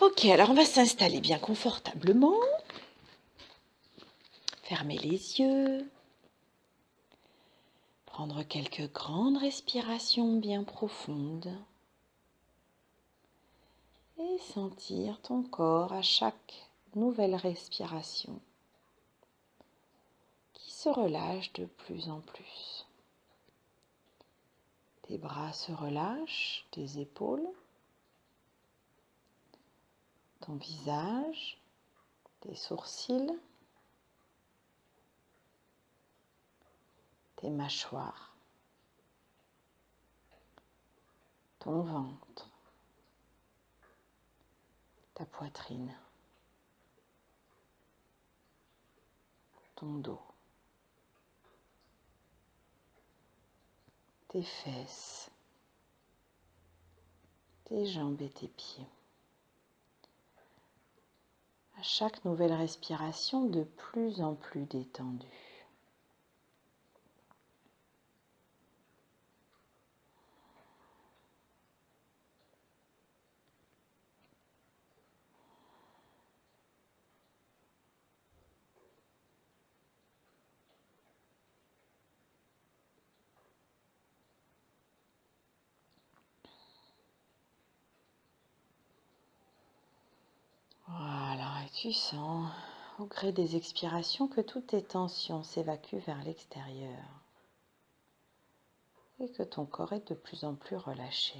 Ok, alors on va s'installer bien confortablement. Fermer les yeux. Prendre quelques grandes respirations bien profondes. Et sentir ton corps à chaque nouvelle respiration qui se relâche de plus en plus. Tes bras se relâchent, tes épaules, ton visage, tes sourcils, tes mâchoires, ton ventre, ta poitrine, ton dos, tes fesses, tes jambes et tes pieds. À chaque nouvelle respiration, de plus en plus détendue. Voilà, et tu sens au gré des expirations que toutes tes tensions s'évacuent vers l'extérieur et que ton corps est de plus en plus relâché.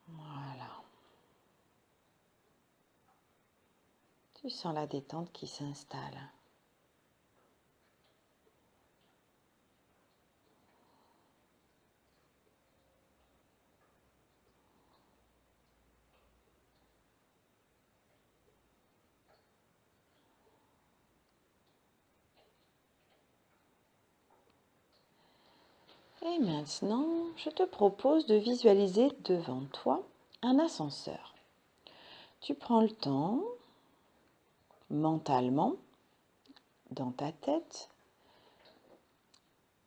Voilà. Tu sens la détente qui s'installe. Et maintenant, je te propose de visualiser devant toi un ascenseur. Tu prends le temps, mentalement, dans ta tête,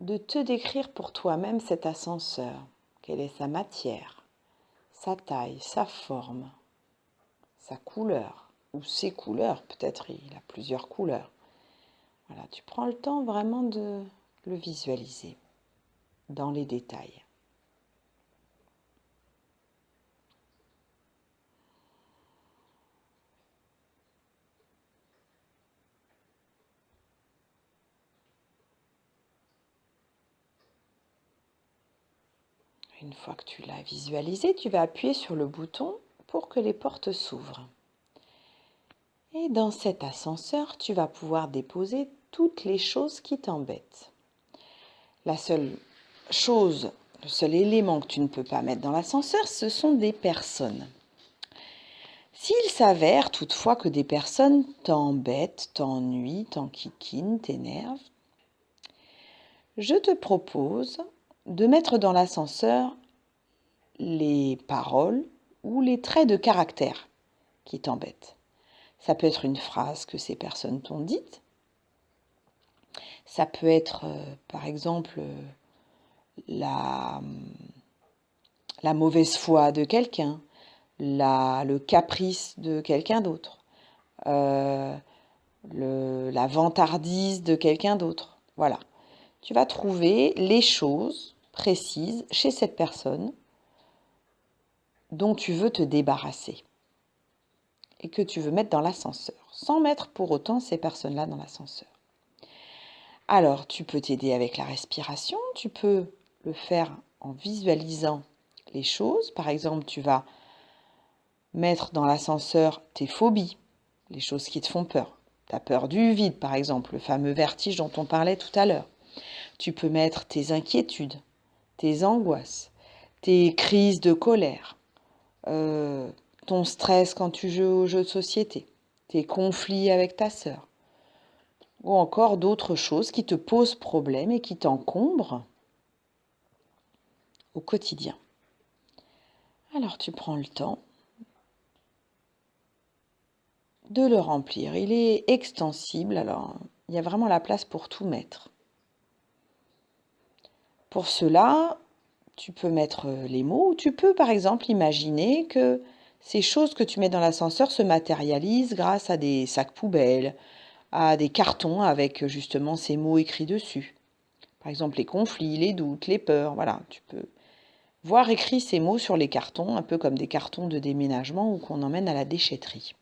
de te décrire pour toi-même cet ascenseur. Quelle est sa matière, sa taille, sa forme, sa couleur, ou ses couleurs, peut-être il a plusieurs couleurs. Voilà, tu prends le temps vraiment de le visualiser dans les détails. Une fois que tu l'as visualisé, tu vas appuyer sur le bouton pour que les portes s'ouvrent. Et dans cet ascenseur, tu vas pouvoir déposer toutes les choses qui t'embêtent. La seule chose, le seul élément que tu ne peux pas mettre dans l'ascenseur, ce sont des personnes. S'il s'avère toutefois que des personnes t'embêtent, t'ennuient, t'enquiquinent, t'énervent, je te propose de mettre dans l'ascenseur les paroles ou les traits de caractère qui t'embêtent. Ça peut être une phrase que ces personnes t'ont dite. Ça peut être, par exemple, la mauvaise foi de quelqu'un, le caprice de quelqu'un d'autre, la vantardise de quelqu'un d'autre. Voilà. Tu vas trouver les choses précises chez cette personne dont tu veux te débarrasser et que tu veux mettre dans l'ascenseur, sans mettre pour autant ces personnes-là dans l'ascenseur. Alors, tu peux t'aider avec la respiration, tu peux le faire en visualisant les choses. Par exemple, tu vas mettre dans l'ascenseur tes phobies, les choses qui te font peur. Tu as peur du vide, par exemple, le fameux vertige dont on parlait tout à l'heure. Tu peux mettre tes inquiétudes, tes angoisses, tes crises de colère, ton stress quand tu joues aux jeux de société, tes conflits avec ta sœur, ou encore d'autres choses qui te posent problème et qui t'encombrent au quotidien. Alors tu prends le temps de le remplir. Il est extensible, alors il y a vraiment la place pour tout mettre. Pour cela, tu peux mettre les mots ou tu peux par exemple imaginer que ces choses que tu mets dans l'ascenseur se matérialisent grâce à des sacs poubelles, à des cartons avec justement ces mots écrits dessus. Par exemple, les conflits, les doutes, les peurs, voilà, tu peux voir écrits ces mots sur les cartons, un peu comme des cartons de déménagement ou qu'on emmène à la déchetterie.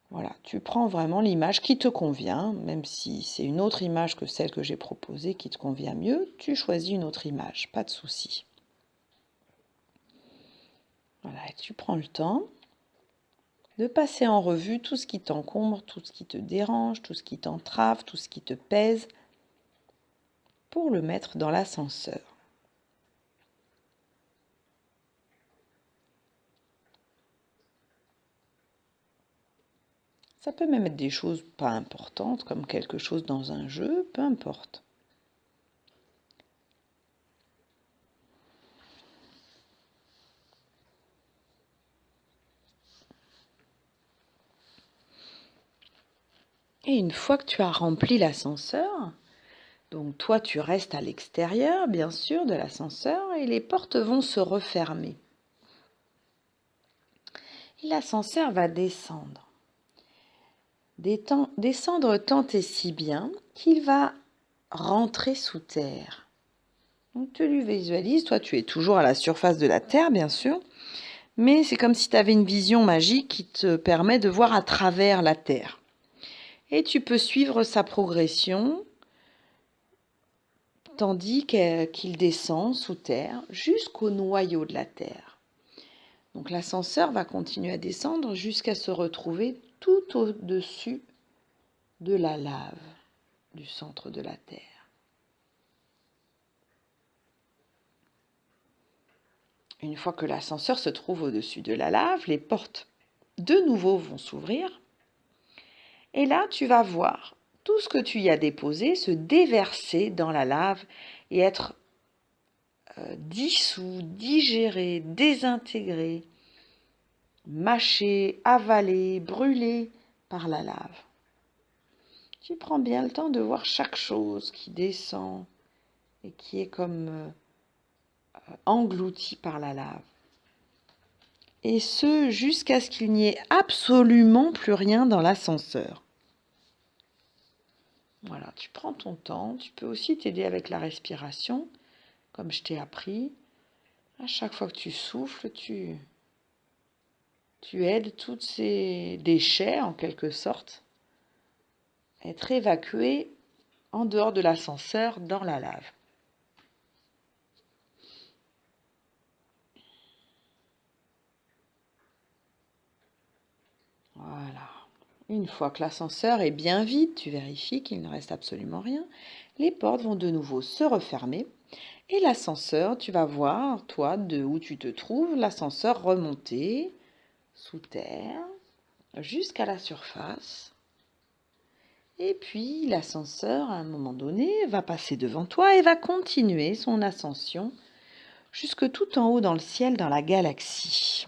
Voilà, tu prends vraiment l'image qui te convient, même si c'est une autre image que celle que j'ai proposée qui te convient mieux, tu choisis une autre image, pas de souci. Voilà, et tu prends le temps de passer en revue tout ce qui t'encombre, tout ce qui te dérange, tout ce qui t'entrave, tout ce qui te pèse, pour le mettre dans l'ascenseur. Ça peut même être des choses pas importantes, comme quelque chose dans un jeu, peu importe. Et une fois que tu as rempli l'ascenseur, donc toi tu restes à l'extérieur, bien sûr, de l'ascenseur, et les portes vont se refermer. Et l'ascenseur va descendre. Descendre tant et si bien qu'il va rentrer sous terre. Donc tu lui visualises, toi tu es toujours à la surface de la terre bien sûr, mais c'est comme si tu avais une vision magique qui te permet de voir à travers la terre. Et tu peux suivre sa progression tandis qu'il descend sous terre jusqu'au noyau de la terre. Donc l'ascenseur va continuer à descendre jusqu'à se retrouver tout au-dessus de la lave du centre de la Terre. Une fois que l'ascenseur se trouve au-dessus de la lave, les portes de nouveau vont s'ouvrir. Et là, tu vas voir tout ce que tu y as déposé se déverser dans la lave et être dissous, digéré, désintégré, mâché, avalé, brûlé par la lave. Tu prends bien le temps de voir chaque chose qui descend et qui est comme engloutie par la lave. Et ce, jusqu'à ce qu'il n'y ait absolument plus rien dans l'ascenseur. Voilà, tu prends ton temps. Tu peux aussi t'aider avec la respiration, comme je t'ai appris. À chaque fois que tu souffles, tu aides tous ces déchets, en quelque sorte, à être évacués en dehors de l'ascenseur dans la lave. Voilà. Une fois que l'ascenseur est bien vide, tu vérifies qu'il ne reste absolument rien. Les portes vont de nouveau se refermer. Et l'ascenseur, tu vas voir, toi, de où tu te trouves, l'ascenseur remonter sous terre jusqu'à la surface. Et puis l'ascenseur, à un moment donné, va passer devant toi et va continuer son ascension jusque tout en haut dans le ciel, dans la galaxie.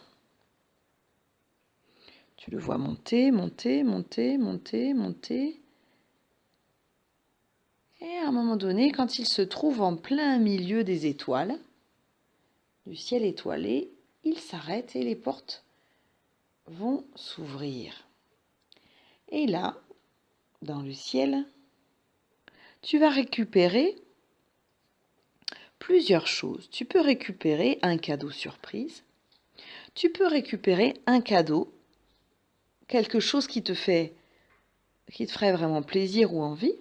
Tu le vois monter, monter, monter, monter, monter. Et à un moment donné, quand il se trouve en plein milieu des étoiles, du ciel étoilé, il s'arrête et les portes vont s'ouvrir. Et là, dans le ciel, tu vas récupérer plusieurs choses. Tu peux récupérer un cadeau surprise. Tu peux récupérer un cadeau, quelque chose qui te ferait vraiment plaisir ou envie.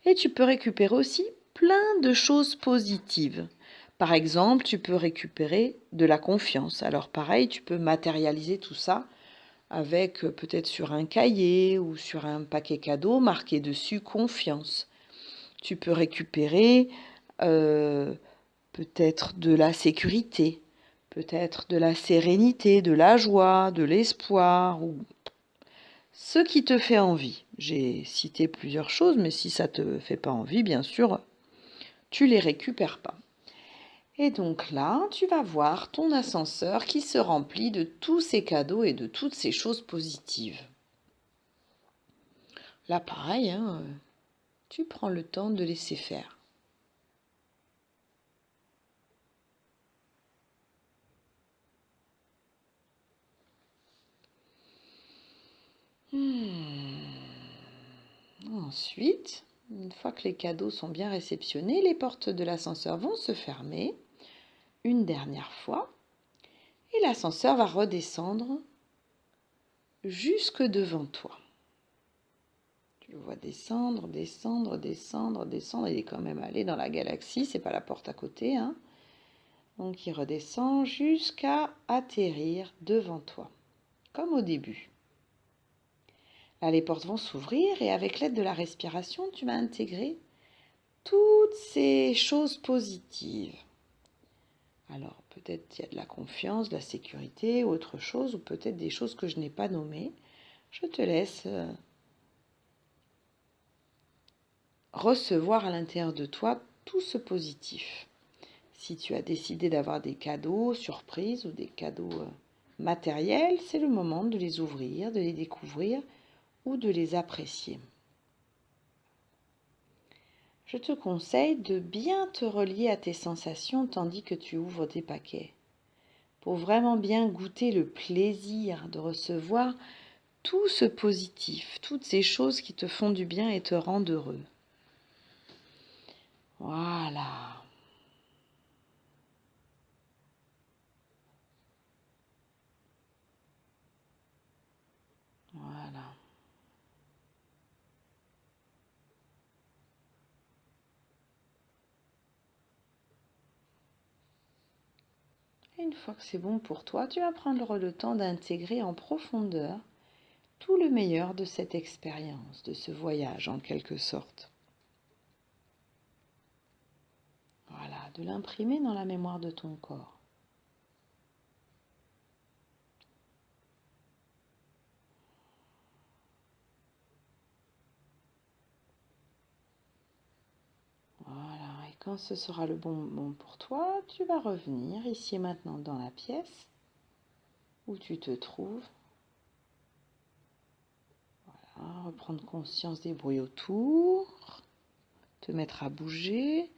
Et tu peux récupérer aussi plein de choses positives. Par exemple, tu peux récupérer de la confiance. Alors pareil, tu peux matérialiser tout ça avec peut-être sur un cahier ou sur un paquet cadeau marqué dessus confiance. Tu peux récupérer peut-être de la sécurité, peut-être de la sérénité, de la joie, de l'espoir, ou ce qui te fait envie. J'ai cité plusieurs choses, mais si ça ne te fait pas envie, bien sûr, tu les récupères pas. Et donc là, tu vas voir ton ascenseur qui se remplit de tous ces cadeaux et de toutes ces choses positives. Là, pareil, tu prends le temps de laisser faire. Ensuite, une fois que les cadeaux sont bien réceptionnés, les portes de l'ascenseur vont se fermer une dernière fois et l'ascenseur va redescendre jusque devant toi. Tu le vois descendre, descendre, descendre, descendre. Il est quand même allé dans la galaxie, c'est pas la porte à côté, hein. Donc il redescend jusqu'à atterrir devant toi, comme au début. Là, les portes vont s'ouvrir et avec l'aide de la respiration, tu vas intégrer toutes ces choses positives. Alors, peut-être il y a de la confiance, de la sécurité, autre chose, ou peut-être des choses que je n'ai pas nommées. Je te laisse recevoir à l'intérieur de toi tout ce positif. Si tu as décidé d'avoir des cadeaux surprises ou des cadeaux matériels, c'est le moment de les ouvrir, de les découvrir ou de les apprécier. Je te conseille de bien te relier à tes sensations tandis que tu ouvres tes paquets, pour vraiment bien goûter le plaisir de recevoir tout ce positif, toutes ces choses qui te font du bien et te rendent heureux. Voilà. Voilà. Et une fois que c'est bon pour toi, tu vas prendre le temps d'intégrer en profondeur tout le meilleur de cette expérience, de ce voyage en quelque sorte. Voilà, de l'imprimer dans la mémoire de ton corps. Voilà, et quand ce sera le bon moment pour toi, tu vas revenir ici et maintenant dans la pièce où tu te trouves. Voilà, reprendre conscience des bruits autour, te mettre à bouger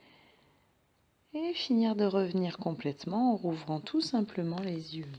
et finir de revenir complètement en rouvrant tout simplement les yeux.